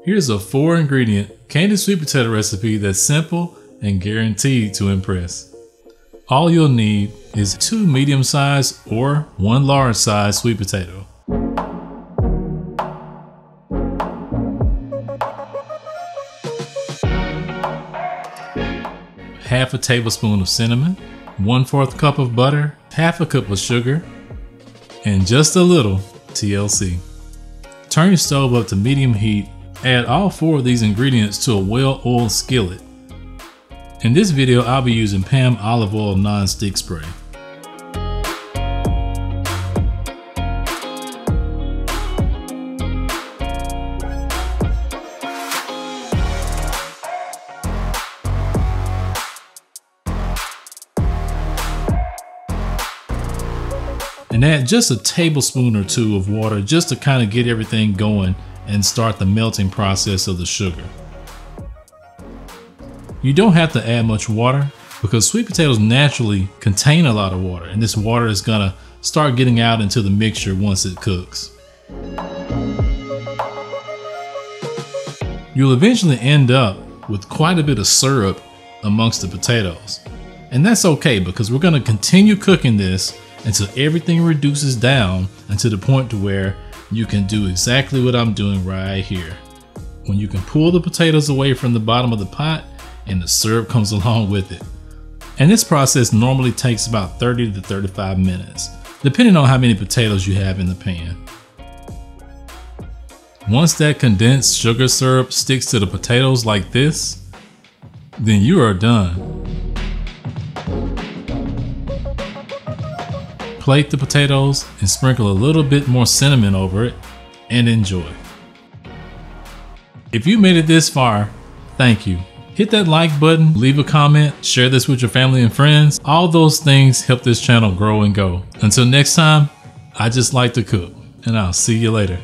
Here's a 4-ingredient candied sweet potato recipe that's simple and guaranteed to impress. All you'll need is 2 medium-sized or 1 large-sized sweet potato. Half a tablespoon of cinnamon, 1/4 cup of butter, half a cup of sugar, and just a little TLC. Turn your stove up to medium heat. Add all 4 of these ingredients to a well-oiled skillet. In this video, I'll be using Pam olive oil non-stick spray. And add just a tablespoon or 2 of water just to kind of get everything going and start the melting process of the sugar. You don't have to add much water because sweet potatoes naturally contain a lot of water, and this water is gonna start getting out into the mixture once it cooks. You'll eventually end up with quite a bit of syrup amongst the potatoes. And that's okay because we're gonna continue cooking this until everything reduces down until the point to where you can do exactly what I'm doing right here. When you can pull the potatoes away from the bottom of the pot and the syrup comes along with it. And this process normally takes about 30 to 35 minutes, depending on how many potatoes you have in the pan. Once that condensed sugar syrup sticks to the potatoes like this, then you are done. Plate the potatoes and sprinkle a little bit more cinnamon over it and enjoy. If you made it this far, thank you. Hit that like button, leave a comment, share this with your family and friends. All those things help this channel grow and go. Until next time, I just like to cook, and I'll see you later.